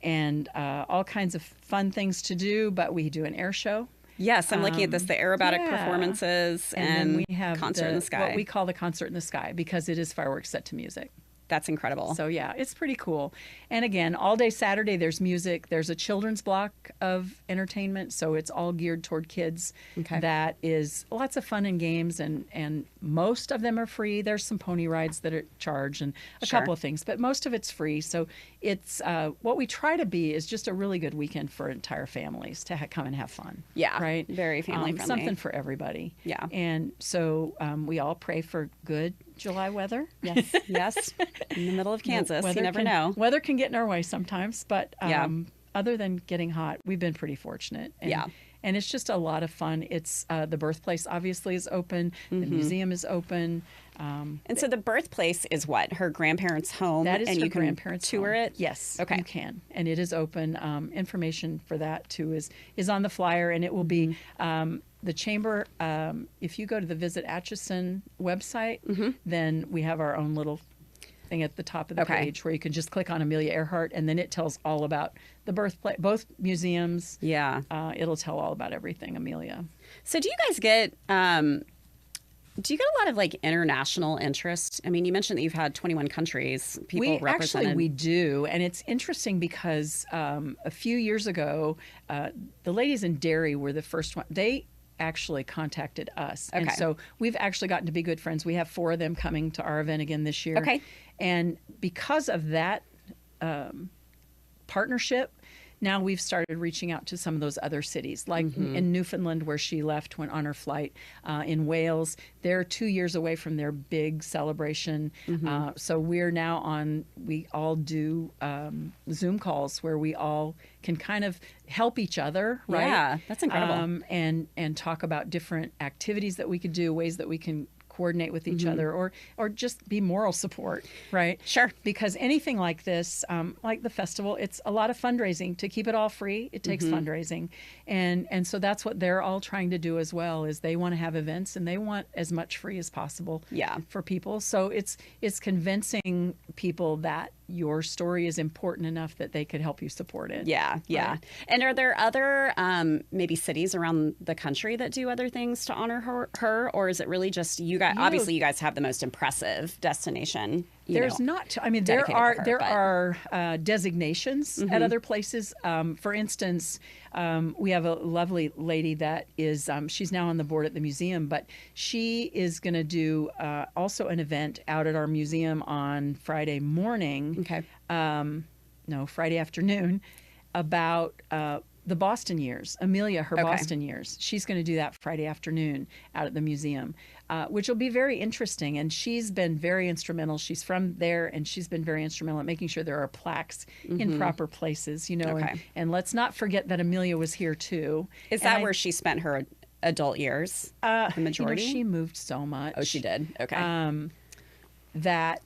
and all kinds of fun things to do, but we do an air show. Yes, I'm looking at this, the aerobatic performances and then we have concert in the sky. What we call the concert in the sky, because it is fireworks set to music. That's incredible. So yeah, it's pretty cool. And again, all day Saturday there's music. There's a children's block of entertainment, so it's all geared toward kids. Okay. That is lots of fun and games, and most of them are free. There's some pony rides that are charged and a couple of things, but most of it's free. So it's what we try to be is just a really good weekend for entire families to come and have fun. Yeah, right. Very family friendly. Something for everybody. Yeah. And so we all pray for good July weather. Yes, yes. In the middle of Kansas, you never know. Weather can get in our way sometimes, but other than getting hot, we've been pretty fortunate. And, and it's just a lot of fun. It's the birthplace obviously is open. The museum is open. And so the birthplace is what? Her grandparents' home? That is and her you can grandparents' tour home. it? Yes, okay. you can. And it is open. Information for that too is on the flyer, and it will be the chamber. If you go to the Visit Atchison website, then we have our own little thing at the top of the page where you can just click on Amelia Earhart, and then it tells all about the birthplace, both museums. Yeah. It'll tell all about everything, Amelia. So do you guys get a lot of like international interest? I mean, you mentioned that you've had 21 countries, people represented. Actually, we do. And it's interesting because a few years ago, the ladies in Derry were the first one. They actually contacted us. Okay. And so we've actually gotten to be good friends. We have 4 of them coming to our event again this year. Okay. And because of that partnership, now we've started reaching out to some of those other cities, like in Newfoundland, where she left when on her flight. In Wales, they're 2 years away from their big celebration. So we're now we all do Zoom calls where we all can kind of help each other, right? Yeah, that's incredible. And talk about different activities that we could do, ways that we can coordinate with each other, or just be moral support, right? Sure. Because anything like this, like the festival, it's a lot of fundraising. To keep it all free, it takes fundraising. And so that's what they're all trying to do as well, is they want to have events and they want as much free as possible for people. So it's convincing people that your story is important enough that they could help you support it. Yeah, yeah. Right? And are there other maybe cities around the country that do other things to honor her, or is it really just you guys? Obviously, you guys have the most impressive destination. There's not. I mean, there dedicated to her, are designations at other places. For instance, we have a lovely lady that is. She's now on the board at the museum, but she is going to do also an event out at our museum on Friday morning. Okay. No, Friday afternoon, about the Boston years. Amelia, her Boston years. She's going to do that Friday afternoon out at the museum, which will be very interesting. And she's been very instrumental. She's from there, and she's been very instrumental in making sure there are plaques in proper places, you know. And let's not forget that Amelia was here too. Is that where she spent her adult years? The majority? You know, she moved so much. Oh, she did? Okay. That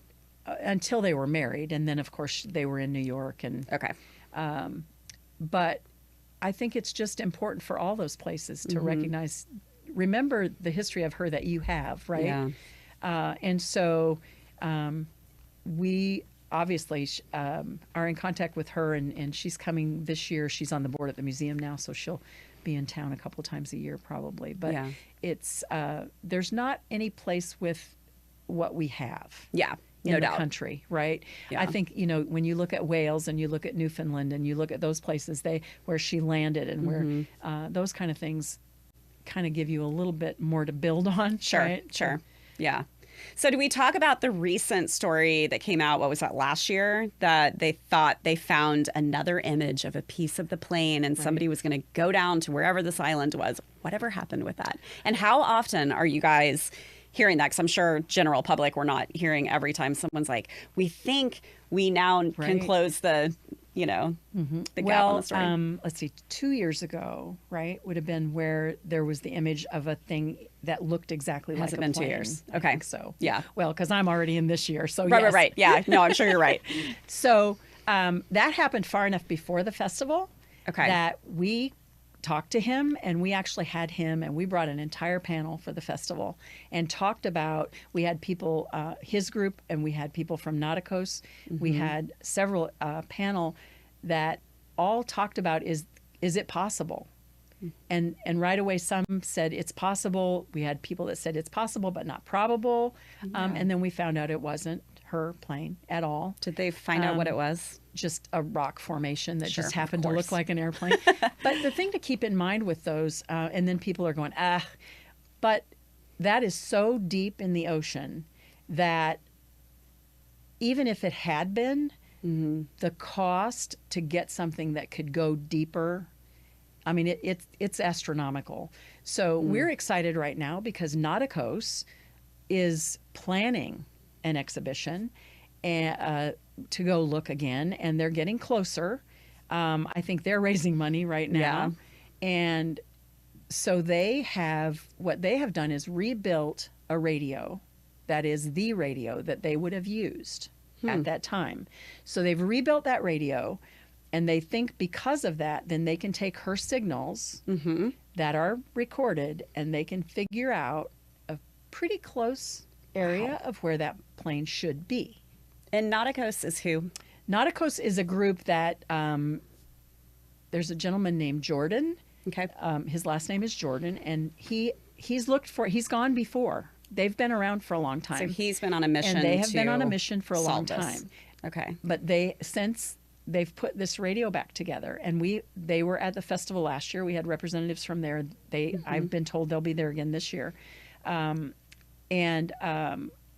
until they were married. And then, of course, they were in New York. And okay. But I think it's just important for all those places to remember the history of her that you have, right? Yeah. And so we obviously are in contact with her, and she's coming this year. She's on the board at the museum now, so she'll be in town a couple times a year probably. But it's there's not any place with what we have. Yeah. In no the doubt. country, right? Yeah. I think, you know, when you look at Wales and you look at Newfoundland and you look at those places where she landed and where those kind of things kind of give you a little bit more to build on. Sure, right? sure. Yeah. So do we talk about the recent story that came out, what was that, last year, that they thought they found another image of a piece of the plane and somebody was going to go down to wherever this island was? Whatever happened with that? And how often are you guys hearing that? Because I'm sure general public, we're not hearing every time someone's like, we think we now can close the, you know, the gap on the story. Let's see, 2 years ago, right, would have been where there was the image of a thing that looked exactly like a plane. Has it been 2 years? Okay. I think so. Yeah. Well, because I'm already in this year, so Right, yes. right. Yeah, no, I'm sure you're right. So that happened far enough before the festival that we talked to him, and we actually had him, and we brought an entire panel for the festival and talked about, we had people, his group, and we had people from Nauticos. We had several panel that all talked about, is it possible? And right away, some said it's possible. We had people that said it's possible, but not probable. And then we found out it wasn't her plane at all. Did they find out what it was? Just a rock formation that Sure, just happened to of look course. like an airplane. But the thing to keep in mind with those, and then people are going, but that is so deep in the ocean that even if it had been, the cost to get something that could go deeper, I mean, it's astronomical. So we're excited right now because Nauticos is planning an exhibition and to go look again, and they're getting closer. I think they're raising money right now. And so what they have done is rebuilt a radio that is the radio that they would have used at that time. So they've rebuilt that radio, and they think because of that, then they can take her signals that are recorded, and they can figure out a pretty close area of where that plane should be. And Nauticos is who? Nauticos is a group that there's a gentleman named Jordan. Okay. His last name is Jordan, and he's gone before. They've been around for a long time. So he's been on a mission. And they have been on a mission for a long solve this. time. Okay. But since they've put this radio back together, and they were at the festival last year. We had representatives from there. I've been told they'll be there again this year. And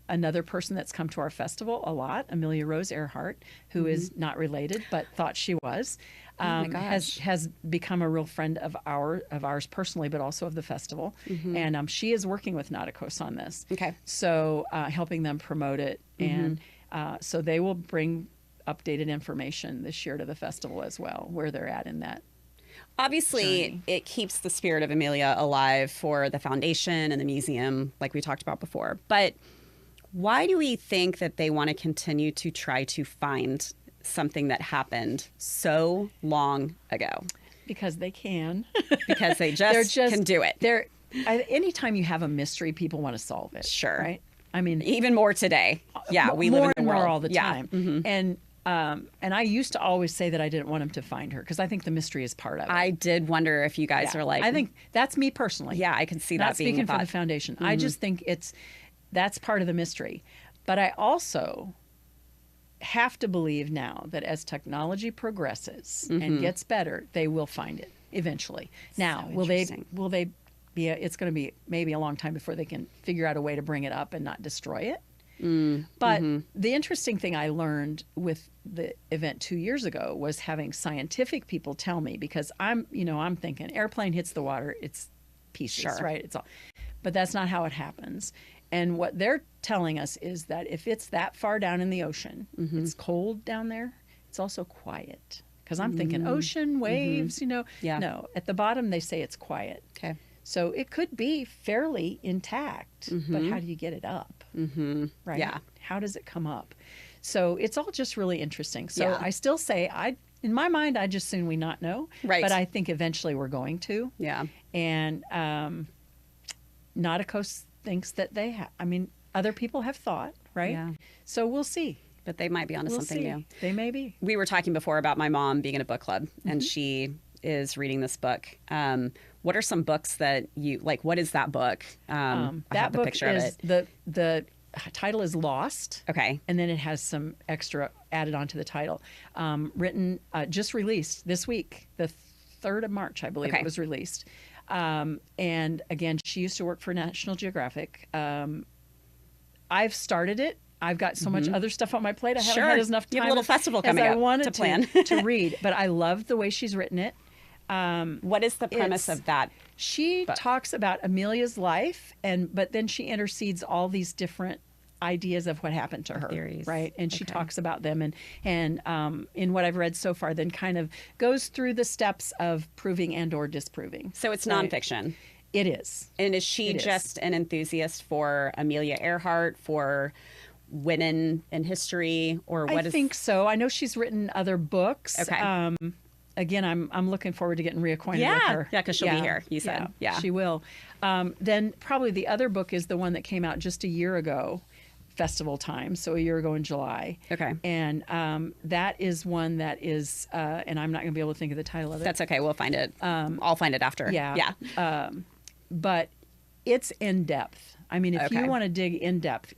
another person that's come to our festival a lot, Amelia Earhart, who is not related but thought she was, has become a real friend of ours personally, but also of the festival. And she is working with Nauticos on this. Okay. So helping them promote it, and so they will bring updated information this year to the festival as well, where they're at in that. Obviously, journey. It keeps the spirit of Amelia alive for the foundation and the museum, like we talked about before. But why do we think that they want to continue to try to find something that happened so long ago? Because they can. Because they just can do it. Anytime you have a mystery, people want to solve it. Sure. Right? I mean, even more today. Yeah, we more live in and the world more all the Yeah. time. And I used to always say that I didn't want him to find her because I think the mystery is part of it. I did wonder if you guys are like. I think that's me personally. Yeah, I can see that Not being speaking a thought. for the foundation. I just think that's part of the mystery. But I also have to believe now that as technology progresses and gets better, they will find it eventually. Now, will they be it's going to be maybe a long time before they can figure out a way to bring it up and not destroy it. But the interesting thing I learned with the event 2 years ago was having scientific people tell me, because I'm thinking airplane hits the water, it's pieces, right? It's all, but that's not how it happens. And what they're telling us is that if it's that far down in the ocean, it's cold down there, it's also quiet. Because I'm thinking ocean, waves, No, at the bottom they say it's quiet. Okay. So it could be fairly intact, but how do you get it up? Right? Yeah. How does it come up? So it's all just really interesting. So I still say, in my mind, I just soon we not know. Right. But I think eventually we're going to. Yeah. And Nauticos thinks that they have, other people have thought, right? Yeah. So we'll see. But they might be onto something new. They may be. We were talking before about my mom being in a book club, and she is reading this book. What are some books that you like? What is that book? I That have the book picture is of it. the title is Lost. Okay. And then it has some extra added onto the title. Written, just released this week, the 3rd of March, I believe it was released. And again, she used to work for National Geographic. I've started it. I've got so much other stuff on my plate. I haven't had enough time. You have a little festival coming up I wanted to plan. to read, but I love the way she's written it. What is the premise of that? She talks about Amelia's life, but then she intercedes all these different ideas of what happened to her, theories, right? And she talks about them, and in what I've read so far, then kind of goes through the steps of proving and or disproving. So it's nonfiction. It is. And is she just an enthusiast for Amelia Earhart, for women in history, or what? I think so. I know she's written other books. Okay. Again, I'm looking forward to getting reacquainted with her. Yeah, because she'll be here, you said. Yeah, she will. Then probably the other book is the one that came out just a year ago, festival time, so a year ago in July. Okay. And that is one that is, and I'm not going to be able to think of the title of it. That's okay. We'll find it. I'll find it after. Yeah. But it's in depth. If you want to dig in depth,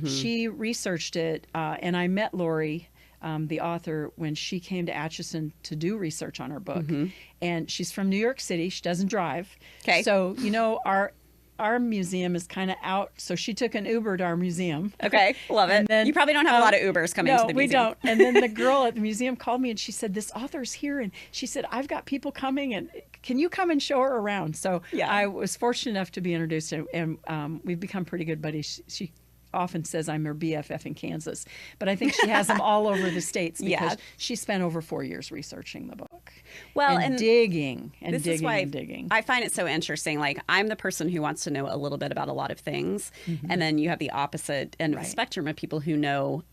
she researched it, and I met Lori, the author, when she came to Atchison to do research on her book. And she's from New York City. She doesn't drive. Okay. So, our museum is kind of out. So she took an Uber to our museum. Okay. Love it. Then, you probably don't have a lot of Ubers coming to the museum. No, we don't. And then the girl at the museum called me and she said, this author's here. And she said, I've got people coming, and can you come and show her around? So I was fortunate enough to be introduced, and we've become pretty good buddies. She often says I'm her BFF in Kansas, but I think she has them all over the states because she spent over 4 years researching the book. Well, and digging and this digging is why and digging. I find it so interesting. Like, I'm the person who wants to know a little bit about a lot of things, and then you have the opposite end of the spectrum of people who know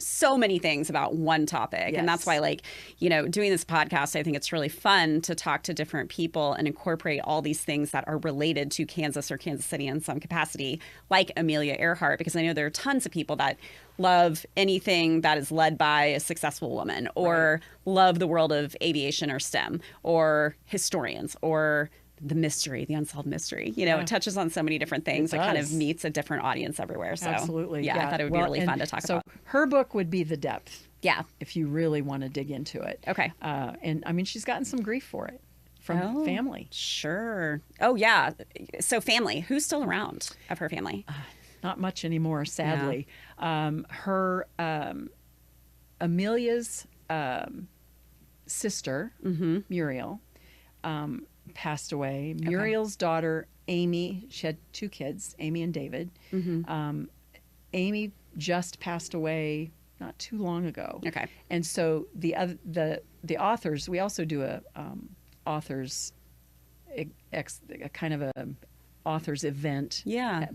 so many things about one topic. And that's why, doing this podcast, I think it's really fun to talk to different people and incorporate all these things that are related to Kansas or Kansas City in some capacity, like Amelia Earhart, because I know there are tons of people that love anything that is led by a successful woman, or love the world of aviation or STEM, or historians, or the mystery, the unsolved mystery. It touches on so many different things. It kind of meets a different audience everywhere. So absolutely. Yeah, I thought it would be really fun to talk about. So her book would be The Depth. Yeah. If you really want to dig into it. Okay. And she's gotten some grief for it from family. Sure. Oh, yeah. So family, who's still around of her family? Not much anymore, sadly. Her, Amelia's sister, Muriel, passed away. Muriel's daughter, Amy, she had 2 kids, Amy and David. Amy just passed away not too long ago. Okay. And so the authors, we also do a authors, a kind of a authors event. Yeah.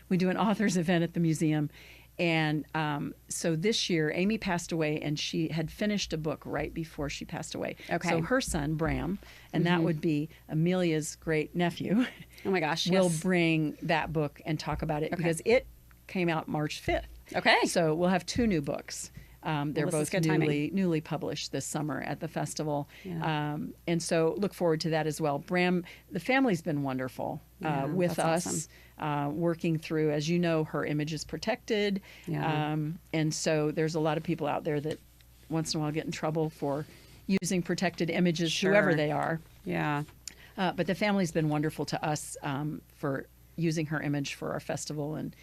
We do an authors event at the museum. And so this year, Amy passed away, and she had finished a book right before she passed away. Okay. So her son, Bram, and that would be Amelia's great nephew. Oh my gosh! Will bring that book and talk about it because it came out March 5th. Okay. So we'll have 2 new books. They're both newly published this summer at the festival. Yeah. And so look forward to that as well. Bram, the family's been wonderful with us, working through, as you know, her image is protected. Yeah. And so there's a lot of people out there that once in a while get in trouble for using protected images, whoever they are. Yeah. But the family's been wonderful to us for using her image for our festival and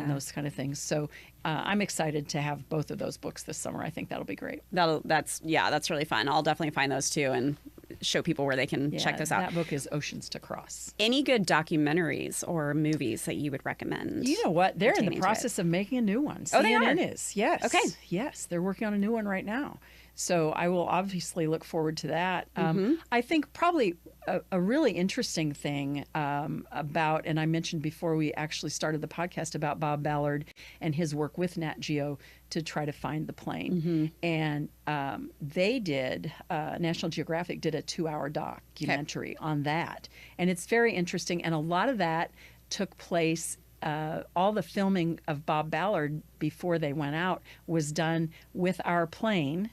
those kind of things. So I'm excited to have both of those books this summer. I think that'll be great. That's really fun. I'll definitely find those too and show people where they can check this out. That book is Oceans to Cross. Any good documentaries or movies that you would recommend? You know what? They're in the process of making a new one. Oh, they are? CNN is. Yes. Okay. Yes, they're working on a new one right now. So I will obviously look forward to that. I think probably a really interesting thing about, and I mentioned before we actually started the podcast about Bob Ballard and his work with Nat Geo to try to find the plane. And they did, National Geographic did a 2-hour documentary on that. And it's very interesting. And a lot of that took place all the filming of Bob Ballard before they went out was done with our plane.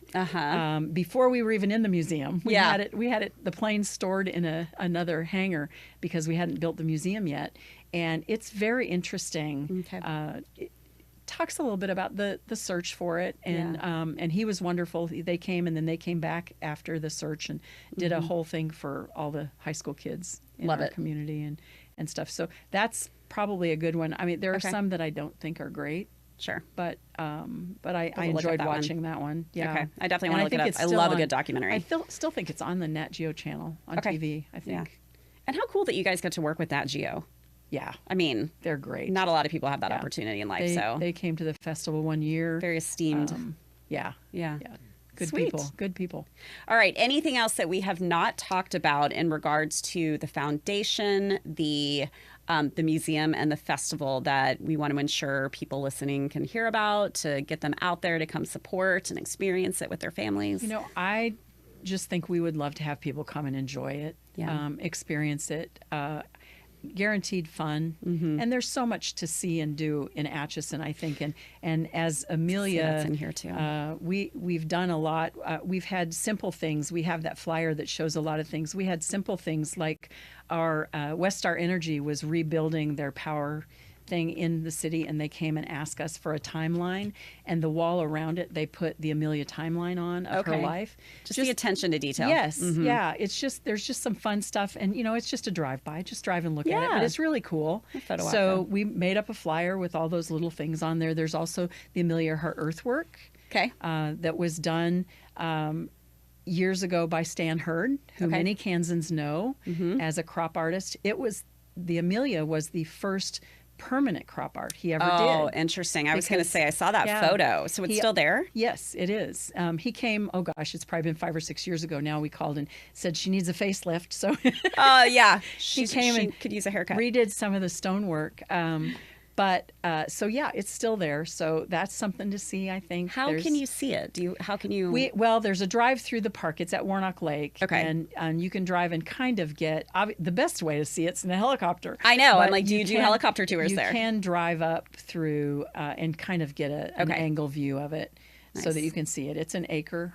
Before we were even in the museum, we had it. The plane stored in another hangar because we hadn't built the museum yet, and it's very interesting. It talks a little bit about the search for it, and he was wonderful. They came and then they came back after the search and did a whole thing for all the high school kids in our community and stuff. So that's probably a good one. I mean, there are some that I don't think are great. Sure. But I enjoyed watching that one. Yeah. Okay. I definitely want to look it up. I love a good documentary. I still think it's on the Nat Geo channel on TV, I think. Yeah. And how cool that you guys get to work with Nat Geo. Yeah. I mean, they're great. Not a lot of people have that opportunity in life. They came to the festival one year. Very esteemed. Yeah. Good Sweet. people. Good people. All right. Anything else that we have not talked about in regards to the foundation, the museum, and the festival that we want to ensure people listening can hear about to get them out there to come support and experience it with their families? You know, I just think we would love to have people come and enjoy it, experience it. Guaranteed fun, and there's so much to see and do in Atchison, I think, and as Amelia, that's in here too. We've done a lot. We've had simple things. We have that flyer that shows a lot of things. We had simple things like our West Star Energy was rebuilding their power thing in the city, and they came and asked us for a timeline, and the wall around it they put the Amelia timeline on of her life. Just the attention to detail. Yes. Yeah, it's just there's just some fun stuff, and it's just a drive-by, just drive and look at it, but it's really cool. So we made up a flyer with all those little things on there. There's also the Amelia Earhart earthwork that was done years ago by Stan Hurd, who many Kansans know as a crop artist. The Amelia was the first permanent crop art he ever did. Oh, interesting. I was going to say, I saw that photo. So it's still there? Yes, it is. He came, it's probably been 5 or 6 years ago now. We called and said she needs a facelift. So she came and could use a haircut. Redid some of the stonework. It's still there. So that's something to see, I think. How can you see it? There's a drive through the park. It's at Warnock Lake. Okay. And you can drive and kind of get, the best way to see it's in a helicopter. I know. I'm like, do you do helicopter tours there? You can drive up through and kind of get an angle view of it so that you can see it. It's an acre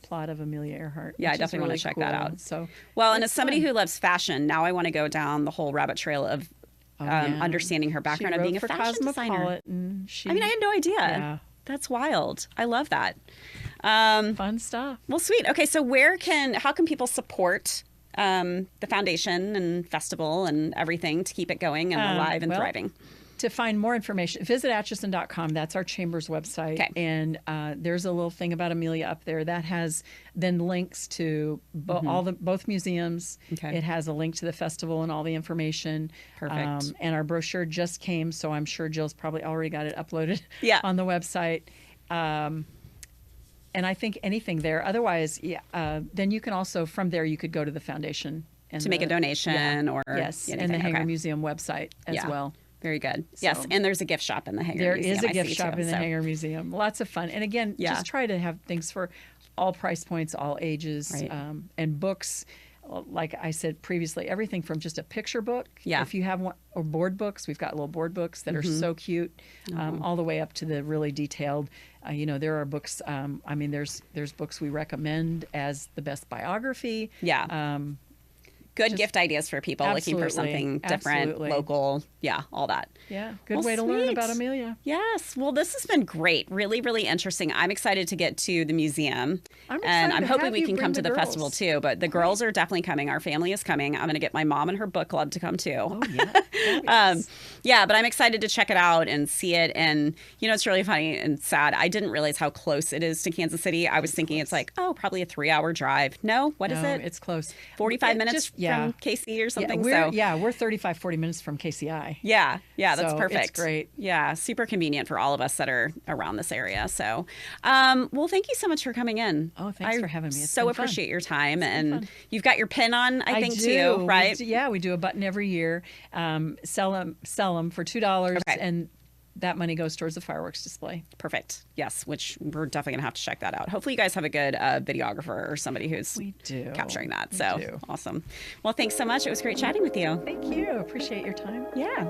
plot of Amelia Earhart. Yeah, I definitely want to check that out. So, and as somebody who loves fashion, now I want to go down the whole rabbit trail of understanding her background of being a fashion designer. I had no idea. Yeah. That's wild. I love that. Fun stuff. Well, sweet. Okay, so how can people support the foundation and festival and everything to keep it going and alive and thriving? To find more information, visit Atchison.com. That's our chamber's website. Okay. And there's a little thing about Amelia up there that has then links to both museums. Okay. It has a link to the festival and all the information. Perfect. And our brochure just came, so I'm sure Jill's probably already got it uploaded on the website. And I think anything there. Otherwise, then you can also, from there, you could go to the foundation. To make a donation or anything. And the Hangar Museum website as well. Very good. Yes, and there's a gift shop in the Hangar Museum. There is a gift shop in the Hangar Museum. Lots of fun. And again, just try to have things for all price points, all ages, and books. like I said previously, everything from just a picture book. Yeah. If you have one, or board books, we've got little board books that are so cute, all the way up to the really detailed. There are books. There's books we recommend as the best biography. Yeah. Good gift ideas for people looking for something different, local. Yeah, all that. Yeah, good way to learn about Amelia. Yes. Well, this has been great. Really, really interesting. I'm excited to get to the museum. I'm hoping we can come to the festival too. But the girls are definitely coming. Our family is coming. I'm going to get my mom and her book club to come too. Oh, yeah. Yeah, but I'm excited to check it out and see it. And, it's really funny and sad. I didn't realize how close it is to Kansas City. I was thinking it's like, probably a 3-hour drive. No, what is it? It's close. 45 minutes from KC or something. We're 35, 40 minutes from KCI. Yeah, that's perfect. It's great. Yeah, super convenient for all of us that are around this area. So, well, thank you so much for coming in. Oh, thanks for having me. It's so appreciate your time. And you've got your pin on, I think, too, right? We do a button every year. Sell them for $2, and that money goes towards the fireworks display. Perfect. Yes, which we're definitely going to have to check that out. Hopefully you guys have a good videographer or somebody who's capturing that. Awesome. Well, thanks so much. It was great chatting with you. Thank you. Appreciate your time. Yeah.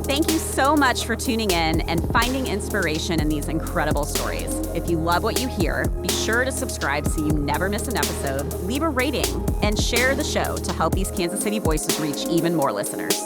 Thank you so much for tuning in and finding inspiration in these incredible stories. If you love what you hear, be sure to subscribe so you never miss an episode, leave a rating, and share the show to help these Kansas City voices reach even more listeners.